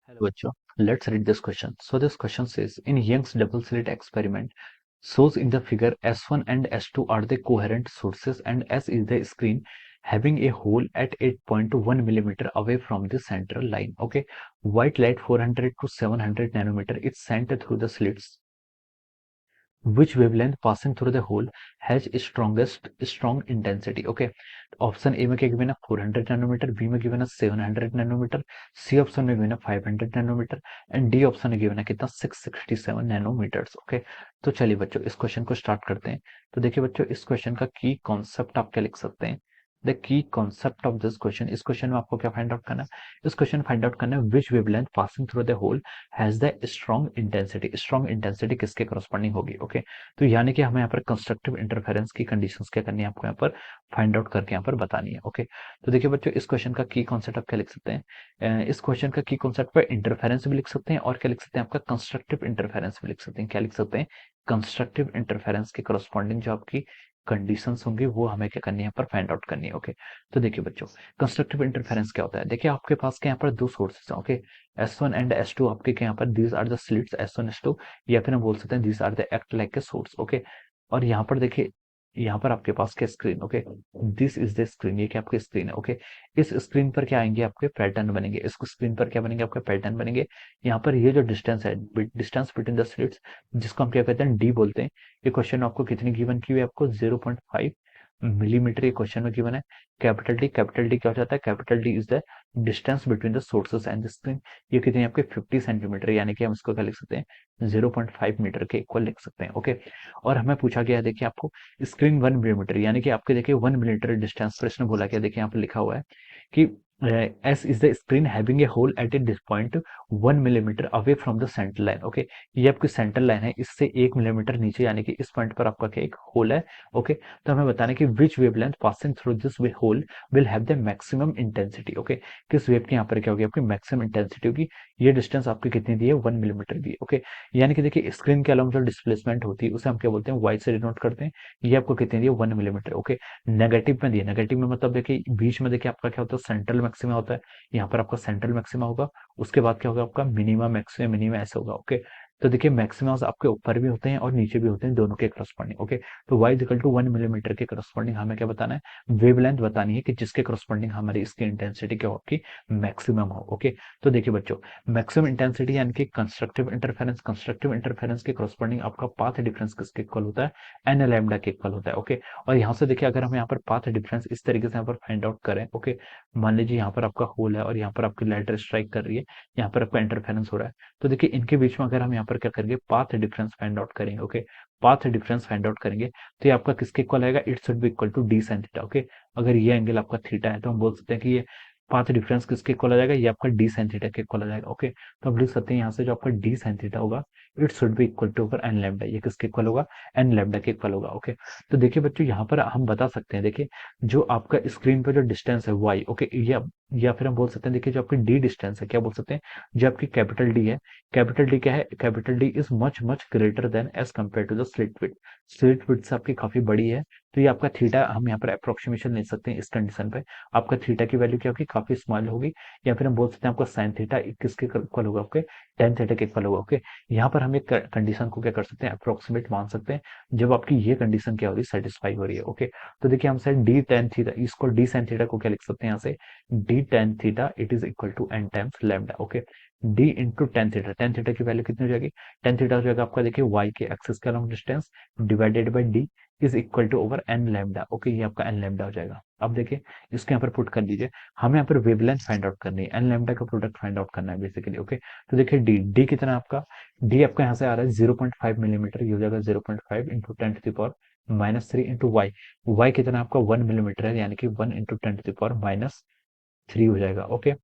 Hello, bachcho. Let's read this question. So this question says, in Young's double slit experiment, shows in the figure S1 and S2 are the coherent sources and S is the screen having a hole at 8.1 millimeter away from the central line. Okay, white light 400 to 700 nanometer is sent through the slits. Which wavelength passing through the hole has strong intensity? Okay, option A में क्या given है 400 nanometre, B में given है 700 nanometre, C option में given है 500 nanometre and D option में given है कितना 667 नैनोमीटर्स। ओके, तो चलिए बच्चों इस क्वेश्चन को स्टार्ट करते हैं। तो देखिए बच्चों इस क्वेश्चन का की कॉन्सेप्ट आप क्या लिख सकते हैं, the key concept of this question. इस क्वेश्चन में आपको क्या फाइंड आउट करना है, इस क्वेश्चन फाइंड आउट करना है which wavelength passing through the hole has the strong intensity. Strong intensity किसके करस्पॉन्डिंग होगी? ओके, तो यानी कि हमें यहाँ पर कंस्ट्रक्टिव इंटरफेरेंस की कंडीशंस क्या करनी है, आपको यहाँ पर फाइंड आउट करके यहाँ पर बतानी है। ओके, तो देखिए बच्चों इस क्वेश्चन का की कॉन्सेप्ट आप क्या लिख सकते हैं, इस क्वेश्चन का की कॉन्सेप्ट पर इंटरफेरेंस भी लिख सकते हैं और क्या लिख सकते हैं आपका कंस्ट्रक्टिव इंटरफेरेंस भी लिख सकते हैं। क्या लिख सकते हैं? कंस्ट्रक्टिव इंटरफेरेंस के करस्पॉन्डिंग जो आपकी कंडीशंस होंगी वो हमें क्या करनी है यहाँ पर फाइंड आउट करनी है। ओके, तो देखिए बच्चों कंस्ट्रक्टिव इंटरफेरेंस क्या होता है, देखिए आपके पास के यहाँ पर दो सोर्सेस हैं। ओके, S1 एंड S2 आपके यहाँ पर these are the slits S1 S2, या फिर हम बोल सकते हैं these are the act like a source. Okay, और यहाँ पर देखिए यहाँ पर आपके पास क्या screen. Okay, this is the screen, ये क्या आपकी स्क्रीन है। ओके, इस स्क्रीन पर क्या आएंगे आपके पैटर्न बनेंगे, इस स्क्रीन पर क्या बनेंगे आपके पैटर्न बनेंगे। यहाँ पर ये जो डिस्टेंस है, डिस्टेंस बिटवीन द स्लिट्स, जिसको हम क्या कहते हैं डी बोलते हैं। ये क्वेश्चन आपको कितनी गिवन की हुई है, आपको 0.5 मिलीमीटर ये क्वेश्चन में गिवन है। कैपिटल डी क्या हो जाता है, capital D is the distance between the sources and the screen. ये कितनी है आपके 50 सेंटीमीटर, यानी कि हम इसको क्या लिख सकते हैं 0.5 मीटर के इक्वल लिख सकते हैं। ओके, और हमें पूछा गया है देखिए आपको स्क्रीन 1 मिलीमीटर, यानी कि आपके देखिए 1 मिलीमीटर डिस्टेंस पर इसने बोला क्या, देखिए यहाँ पर लिखा हुआ है कि S is the screen having a hole at a point 1 millimetre away from the centre line. Okay, ये आपकी सेंटर लाइन है, इससे 1 मिलीमीटर नीचे, यानी कि इस पॉइंट पर आपका क्या एक होल है। ओके, तो हमें बताना है कि which wavelength passing through this hole will have the maximum intensity. Okay, किस वेव की यहाँ पर क्या होगी आपकी मैक्सिमम इंटेंसिटी होगी। ये डिस्टेंस आपकी कितनी दी है 1 मिलीमीटर दी है। ओके, यानी कि देखिए स्क्रीन के अलावा जो डिस्प्लेसमेंट होती है उसे हम क्या बोलते हैं वाई से डिनोट करते हैं। ये आपको कितनी दी है 1 मिलीमीटर। ओके, नेगेटिव में दिए, नेगेटिव में मतलब देखिए बीच में देखिए आपका क्या होता है सेंट्रल मैक्सिमा होता है, यहाँ पर आपका सेंट्रल मैक्सिमा होगा, उसके बाद क्या होगा आपका मिनिमा मैक्सिमा, मिनिमा ऐसे होगा। ओके, तो देखिए मैक्सिमम्स आपके ऊपर भी होते हैं और नीचे भी होते हैं, दोनों के करस्पॉन्डिंग। ओके, तो y इक्वल टू 1 मिलीमीटर के करस्पॉन्डिंग हमें क्या बताना है, वेवलेंथ बतानी है कि जिसके करस्पॉन्डिंग हमारी इसकी इंटेंसिटी क्या होगी मैक्सिमम हो। ओके, तो देखिए बच्चों मैक्सिमम इंटेंसिटी यानी कि कंस्ट्रक्टिव इंटरफेरेंस, कंस्ट्रक्टिव इंटरफेरेंस के करस्पॉन्डिंग आपका पाथ डिफरेंस किसके इक्वल होता है, एन लैम्डा के इक्वल होता है। ओके, और यहाँ से देखिए अगर हम यहाँ पर पाथ डिफरेंस इस तरीके से यहाँ पर फाइंड आउट करें। ओके, मान लीजिए यहाँ पर आपका होल है और यहाँ पर आपकी लाइट स्ट्राइक कर रही है, यहाँ पर आपका इंटरफेरेंस हो रहा है, तो देखिए इनके बीच में अगर हम यहाँ पर क्या करेंगे पाथ डिफरेंस फाइंड आउट करेंगे। Okay, path difference find out करेंगे तो ये आपका किसके इक्वल आएगा, it should be equal to d sine theta. Okay, अगर ये एंगल आपका थीटा है तो हम बोल सकते हैं कि ये पाथ डिफरेंस किसके इक्वल आ जाएगा, ये आपका डी साइन थीटा के इक्वल आ जाएगा। ओके, तो हम लिख सकते हैं यहाँ से जो आपका डी साइन थीटा होगा it should be equal to over n lambda, ये किसके इक्वल होगा एन लैम्डा के इक्वल होगा। ओके, तो देखिए बच्चों यहाँ पर हम बता सकते हैं, देखिए जो आपका स्क्रीन पर जो डिस्टेंस है वाई। ओके, या फिर हम बोल सकते हैं देखिए जो आपकी डी डिस्टेंस है, क्या बोल सकते हैं जो आपकी कैपिटल डी है, कैपिटल डी क्या है, capital D is much much greater than as compare to the slit width, slit width से आपकी काफी बड़ी है, तो ये आपका थीटा हम यहाँ पर अप्रोक्सीमेशन ले सकते हैं इस कंडीशन पे, आपका थीटा की वैल्यू क्या होगी काफी स्मॉल होगी, या फिर हम बोल सकते हैं आपका साइन थीटा किसके इक्वल होगा आपके टेन थीटा के इक्वल होगा। ओके, यहाँ पर हम एक कंडीशन को क्या कर सकते हैं अप्रोक्सीमेट मान सकते हैं जब आपकी ये कंडीशन क्या हो रही है सेटिस्फाई हो रही है। ओके, तो देखिए हम साइड डी टेन थीटा, इसको डी साइन थीटा को क्या लिख सकते हैं यहाँ से d tan theta it is equal to n times lambda. Okay, d into tan theta की वैल्यू कितनी हो जाएगी, टेन थीटा हो जाएगा आपका देखिए वाई के एक्सिस का long distance divided by d is equal to over n lambda. Okay, ये आपका एन लैम्डा हो जाएगा। अब देखिए इसके यहाँ पर पुट कर दीजिए, हमें यहाँ पर वेवलेंथ फाइंड आउट करनी है, एन लैम्डा का प्रोडक्ट फाइंड आउट करना है बेसिकली। ओके, तो देखिए डी डी कितना है आपका, डी आपका यहाँ से आ रहा है 0.5 मिलीमीटर, ये हो जाएगा 0.5 into ten to the power minus three into Y, Y कितना आपका 1 मिलीमीटर है, यानी कि 1 into ten to the power minus three हो जाएगा। Okay,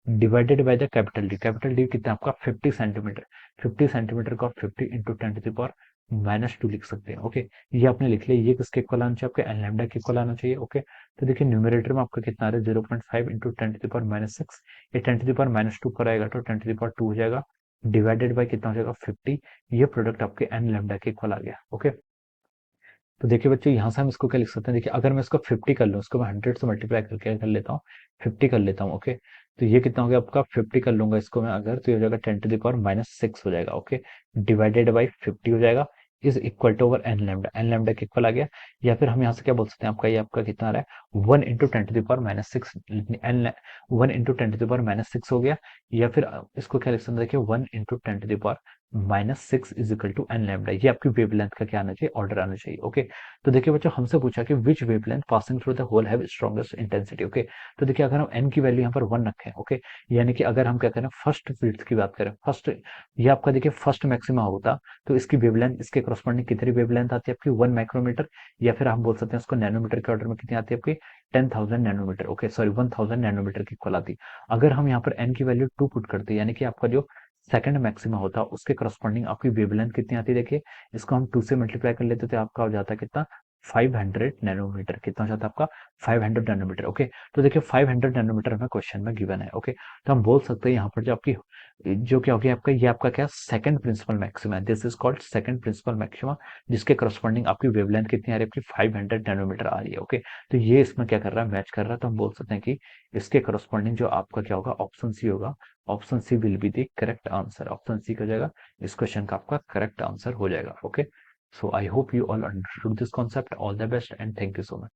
divided by the capital D कितना आपका 50 सेंटीमीटर, 50 सेंटीमीटर को आप 50 into ten to the power minus two लिख सकते हैं। ओके, ये आपने लिख लिया, ये किसके इक्वल आना चाहिए आपके एन लैम्डा के इक्वल आना चाहिए। ओके, तो देखिए न्यूमरेटर में आपका कितना आ रहा है 0.5 into ten to the power minus six, ये ten to the power minus two पर आएगा तो ten to the power two हो जाएगा, डिवाइडेड बाय कितना हो जाएगा 50, ये प्रोडक्ट आपके एन लैम्डा के इक्वल आ गया। ओके, तो देखिए बच्चों यहाँ से हम इसको क्या लिख सकते हैं, देखिए अगर मैं इसको 50 कर लूँ, इसको मैं 100 से मल्टीप्लाई करके कर लेता हूँ, 50 कर लेता हूँ। ओके, तो ये कितना हो गया आपका 50 कर लूंगा इसको मैं अगर, तो ये हो जाएगा 10⁻⁻�6 हो जाएगा। ओके, डिवाइडेड बाई 50 हो जाएगा, is equal to over n lambda, n lambda के इक्वल आ गया। या फिर हम यहाँ से क्या बोल सकते हैं, आपका ये आपका कितना आ रहा है 1 × 10⁻⁻6, एन 1 × 10⁻⁻6 हो गया। या फिर इसको क्या लिख सकते हैं, देखिए 1 × 10⁻⁻6 is equal to n lambda. ये आपकी वेवलेंथ का क्या आना चाहिए, ऑर्डर आना चाहिए। ओके, तो देखिए बच्चों हमसे पूछा कि which wavelength passing through the hole have strongest intensity. Okay, तो देखिए अगर हम एन की वैल्यू यहाँ पर 1 रखें, ओके, यानी कि अगर हम क्या करें फर्स्ट विड्थ की बात करें, फर्स्ट ये आपका देखिए फर्स्ट मैक्सिमा होता, तो इसकी वेवलेंथ इसके करस्पॉन्डिंग कितनी वेवलेंथ आती है आपकी 1 माइक्रोमीटर, या फिर हम बोल सकते हैं उसको नैनोमीटर के ऑर्डर में कितनी आती है आपकी 10,000 नैनोमीटर। ओके सॉरी 1000 नैनोमीटर की इक्वल आती। अगर हम यहाँ पर एन की वैल्यू 2 पुट करते हैं, यानी कि आपका जो सेकंड मैक्सिमा होता है उसके करस्पॉन्डिंग आपकी वेवलेंथ कितनी आती है, देखिए इसको हम 2 से मल्टीप्लाई कर लेते तो आपका हो जाता है कितना 500 नैनोमीटर। कितना हो जाता है आपका 500 नैनोमीटर। ओके, तो देखिए 500 नैनोमीटर में क्वेश्चन में गिवन है। ओके, तो हम बोल सकते हैं यहाँ पर जो आपकी जो क्या हो गया आपका, ये आपका क्या सेकंड प्रिंसिपल मैक्सिमा है, this is called second principal maxima, जिसके करस्पॉन्डिंग आपकी वेवलेंथ कितनी आ रही है आपकी 500 नैनोमीटर आ रही है। ओके, तो ये इसमें क्या कर रहा है, मैच कर रहा है, तो हम बोल सकते हैं कि इसके करस्पॉन्डिंग जो आपका क्या होगा, ऑप्शन सी होगा। Option C will be the correct answer. Option C का जाएगा इस क्वेश्चन का आपका करेक्ट आंसर हो जाएगा। Okay, so I hope you all understood this concept. All the best and thank you so much.